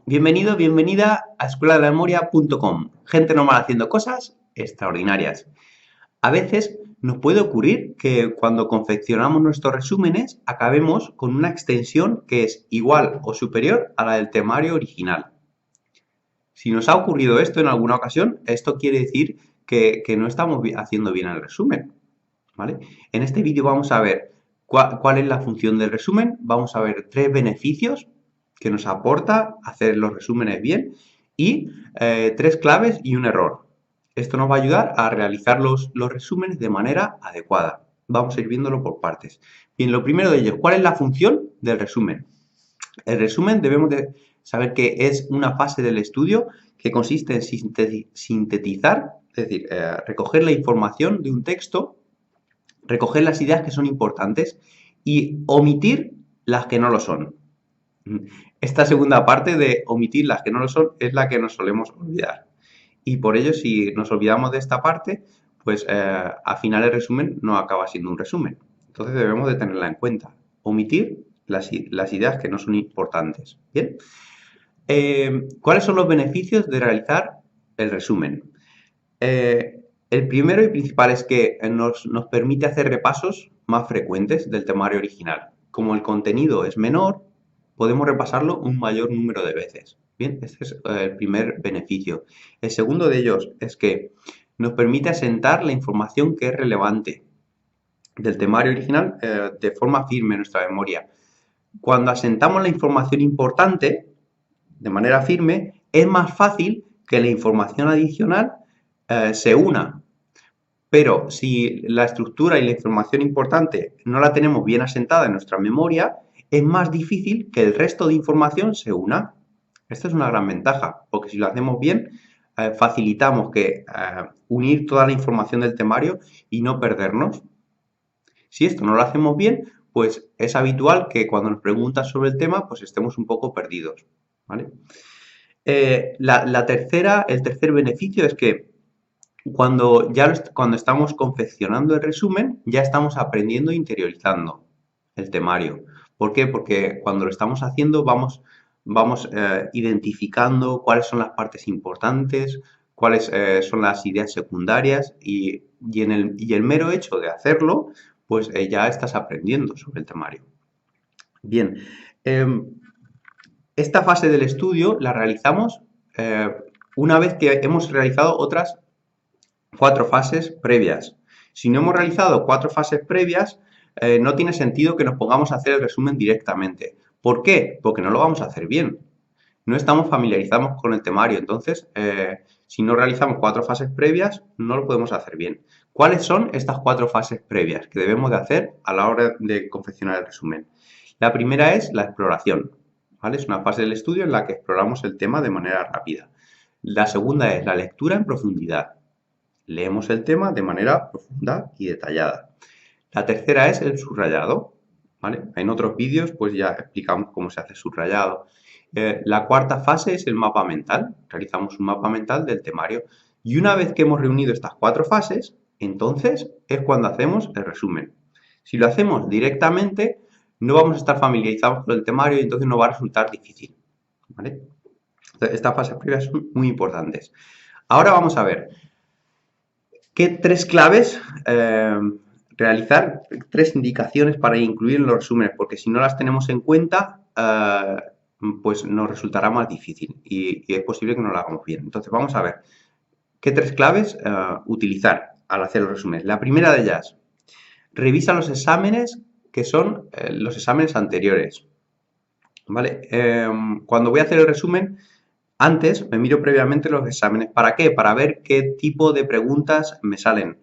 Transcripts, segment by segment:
Bienvenido, bienvenida a escueladememoria.com. Gente normal haciendo cosas extraordinarias. A veces nos puede ocurrir que cuando confeccionamos nuestros resúmenes acabemos con una extensión que es igual o superior a la del temario original. Si nos ha ocurrido esto en alguna ocasión, esto quiere decir que no estamos haciendo bien el resumen, ¿vale? En este vídeo vamos a ver cuál es la función del resumen, vamos a ver 3 beneficios que nos aporta hacer los resúmenes bien y 3 claves y un error. Esto nos va a ayudar a realizar los resúmenes de manera adecuada. Vamos a ir viéndolo por partes. Bien, lo primero de ellos, ¿cuál es la función del resumen? El resumen debemos de saber que es una fase del estudio que consiste en sintetizar, es decir, recoger la información de un texto, recoger las ideas que son importantes y omitir las que no lo son. Esta segunda parte de omitir las que no lo son es la que nos solemos olvidar. Y por ello, si nos olvidamos de esta parte, pues al final el resumen no acaba siendo un resumen. Entonces debemos de tenerla en cuenta. Omitir las ideas que no son importantes. Bien. ¿Cuáles son los beneficios de realizar el resumen? El primero y principal es que nos permite hacer repasos más frecuentes del temario original. Como el contenido es menor, podemos repasarlo un mayor número de veces. Bien, este es el primer beneficio. El segundo de ellos es que nos permite asentar la información que es relevante del temario original de forma firme en nuestra memoria. Cuando asentamos la información importante de manera firme, es más fácil que la información adicional se una. Pero si la estructura y la información importante no la tenemos bien asentada en nuestra memoria, es más difícil que el resto de información se una. Esta es una gran ventaja, porque si lo hacemos bien, facilitamos que unir toda la información del temario y no perdernos. Si esto no lo hacemos bien, pues es habitual que cuando nos preguntan sobre el tema, pues estemos un poco perdidos, ¿vale? El tercer beneficio es que cuando estamos confeccionando el resumen, ya estamos aprendiendo e interiorizando el temario. ¿Por qué? Porque cuando lo estamos haciendo vamos identificando cuáles son las partes importantes, cuáles son las ideas secundarias y el mero hecho de hacerlo, pues ya estás aprendiendo sobre el temario. Bien, esta fase del estudio la realizamos una vez que hemos realizado otras 4 fases previas. Si no hemos realizado 4 fases previas, no tiene sentido que nos pongamos a hacer el resumen directamente. ¿Por qué? Porque no lo vamos a hacer bien. No estamos familiarizados con el temario, entonces, si no realizamos 4 fases previas, no lo podemos hacer bien. ¿Cuáles son estas 4 fases previas que debemos de hacer a la hora de confeccionar el resumen? La primera es la exploración, ¿vale? Es una fase del estudio en la que exploramos el tema de manera rápida. La segunda es la lectura en profundidad. Leemos el tema de manera profunda y detallada. La tercera es el subrayado, ¿vale? En otros vídeos pues ya explicamos cómo se hace subrayado. La cuarta fase es el mapa mental. Realizamos un mapa mental del temario. Y una vez que hemos reunido estas 4 fases, entonces es cuando hacemos el resumen. Si lo hacemos directamente, no vamos a estar familiarizados con el temario y entonces nos va a resultar difícil, ¿vale? Estas fases previas son muy importantes. Ahora vamos a ver ¿qué 3 claves realizar? 3 indicaciones para incluir en los resúmenes, porque si no las tenemos en cuenta, pues nos resultará más difícil y es posible que no lo hagamos bien. Entonces vamos a ver qué 3 claves utilizar al hacer los resúmenes. La primera de ellas, revisa los exámenes que son los exámenes anteriores, ¿vale? Cuando voy a hacer el resumen, antes me miro previamente los exámenes. ¿Para qué? Para ver qué tipo de preguntas me salen.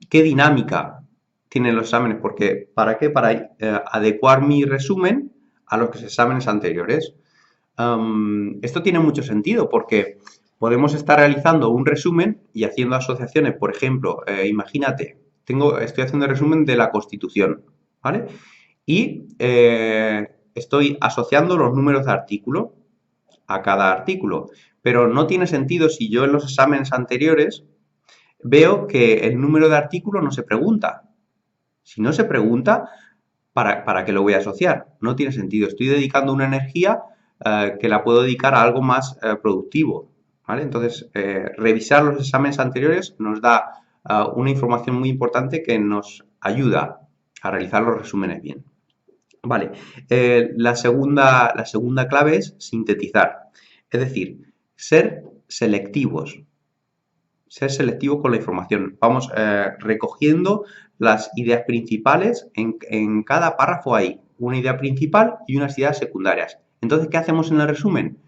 ¿Qué dinámica tienen los exámenes? Porque, ¿para qué? Para adecuar mi resumen a los exámenes anteriores. Esto tiene mucho sentido porque podemos estar realizando un resumen y haciendo asociaciones. Por ejemplo, imagínate, estoy haciendo el resumen de la Constitución, ¿vale? Y estoy asociando los números de artículo a cada artículo. Pero no tiene sentido si yo en los exámenes anteriores veo que el número de artículo no se pregunta. Si no se pregunta, ¿para qué lo voy a asociar? No tiene sentido. Estoy dedicando una energía que la puedo dedicar a algo más productivo, ¿vale? Entonces, revisar los exámenes anteriores nos da una información muy importante que nos ayuda a realizar los resúmenes bien. Vale, la segunda clave es sintetizar, es decir, ser selectivos. Ser selectivos con la información. Vamos recogiendo las ideas principales. En cada párrafo hay una idea principal y unas ideas secundarias. Entonces, ¿qué hacemos en el resumen?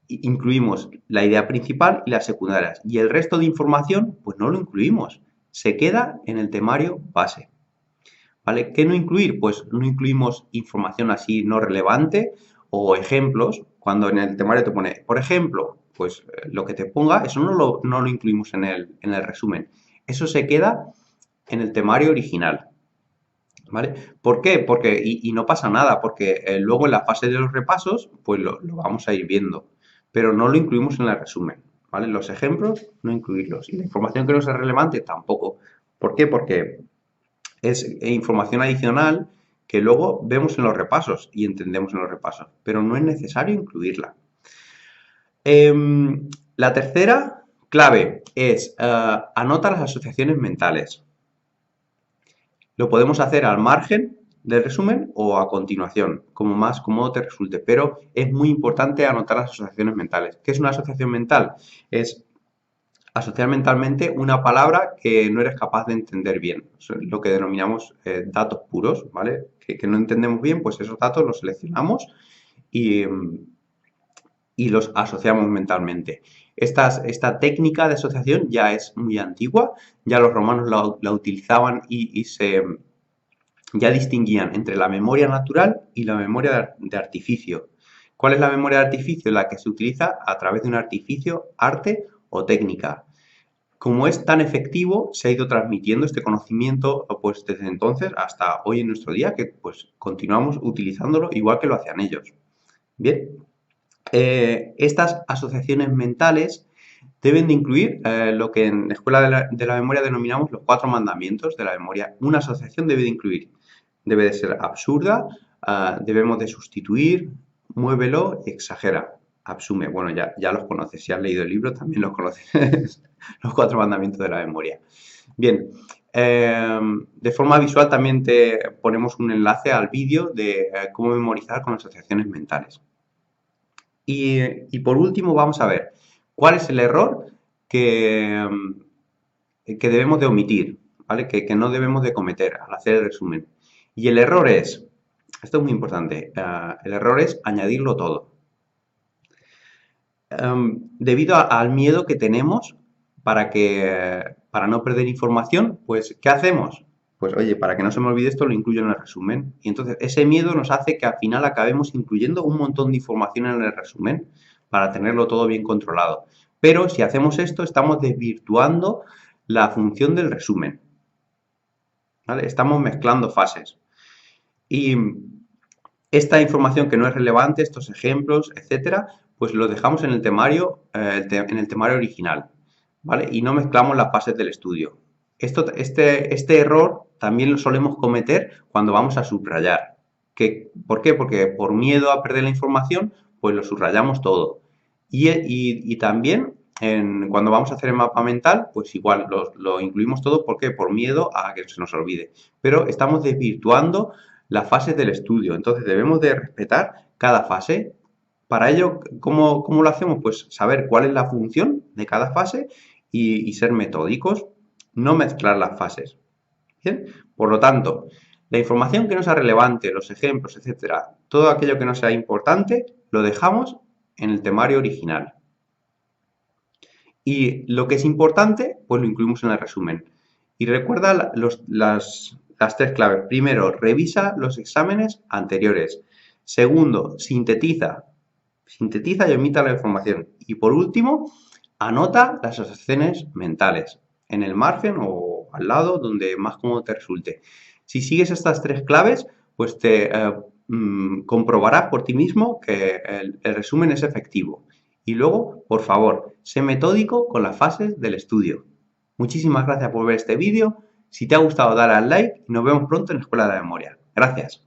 Incluimos la idea principal y las secundarias. Y el resto de información, pues no lo incluimos. Se queda en el temario base. ¿Vale? ¿Qué no incluir? Pues no incluimos información así no relevante o ejemplos. Cuando en el temario te pone, por ejemplo, pues lo que te ponga, eso no lo incluimos en el resumen. Eso se queda en el temario original. ¿Vale? ¿Por qué? Porque, y no pasa nada, porque luego en la fase de los repasos, pues lo vamos a ir viendo. Pero no lo incluimos en el resumen. ¿Vale? Los ejemplos, no incluirlos. Y la información que no sea relevante, tampoco. ¿Por qué? Porque es información adicional que luego vemos en los repasos y entendemos en los repasos, pero no es necesario incluirla. La tercera clave es anota las asociaciones mentales. Lo podemos hacer al margen del resumen o a continuación, como más cómodo te resulte, pero es muy importante anotar las asociaciones mentales. ¿Qué es una asociación mental? Es asociar mentalmente una palabra que no eres capaz de entender bien. Eso es lo que denominamos datos puros, ¿vale? Que no entendemos bien, pues esos datos los seleccionamos y los asociamos mentalmente. Esta técnica de asociación ya es muy antigua, ya los romanos la utilizaban y ya distinguían entre la memoria natural y la memoria de artificio. ¿Cuál es la memoria de artificio? La que se utiliza a través de un artificio, arte o técnica. Como es tan efectivo, se ha ido transmitiendo este conocimiento pues desde entonces hasta hoy en nuestro día, que pues continuamos utilizándolo igual que lo hacían ellos. Bien, estas asociaciones mentales deben de incluir lo que en la Escuela de la Memoria denominamos los 4 mandamientos de la memoria. Una asociación debe de incluir, debe de ser absurda, debemos de sustituir, muévelo y exagera. Absume, bueno, ya los conoces, si has leído el libro también los conoces, los 4 mandamientos de la memoria. Bien, de forma visual también te ponemos un enlace al vídeo de cómo memorizar con asociaciones mentales. Y por último vamos a ver cuál es el error que debemos de omitir, ¿vale? Que no debemos de cometer al hacer el resumen. Y el error es, esto es muy importante, el error es añadirlo todo. Debido al miedo que tenemos para no perder información, pues ¿qué hacemos? Pues oye, para que no se me olvide esto, lo incluyo en el resumen. Y entonces ese miedo nos hace que al final acabemos incluyendo un montón de información en el resumen para tenerlo todo bien controlado. Pero si hacemos esto, estamos desvirtuando la función del resumen. ¿Vale? Estamos mezclando fases. Y esta información que no es relevante, estos ejemplos, etcétera, pues los dejamos en el temario original, ¿vale? Y no mezclamos las fases del estudio. Este error también lo solemos cometer cuando vamos a subrayar. ¿Por qué? Porque por miedo a perder la información, pues lo subrayamos todo. Y también cuando vamos a hacer el mapa mental, pues igual lo incluimos todo. ¿Por qué? Por miedo a que se nos olvide. Pero estamos desvirtuando las fases del estudio. Entonces debemos de respetar cada fase. Para ello, ¿cómo lo hacemos? Pues saber cuál es la función de cada fase y ser metódicos, no mezclar las fases. ¿Bien? Por lo tanto, la información que no sea relevante, los ejemplos, etcétera, todo aquello que no sea importante, lo dejamos en el temario original. Y lo que es importante, pues lo incluimos en el resumen. Y recuerda las 3 claves. Primero, revisa los exámenes anteriores. Segundo, sintetiza y omita la información. Y por último, anota las asociaciones mentales en el margen o al lado donde más cómodo te resulte. Si sigues estas 3 claves, pues te comprobarás por ti mismo que el resumen es efectivo. Y luego, por favor, sé metódico con las fases del estudio. Muchísimas gracias por ver este vídeo. Si te ha gustado, dale al like y nos vemos pronto en la Escuela de la Memoria. Gracias.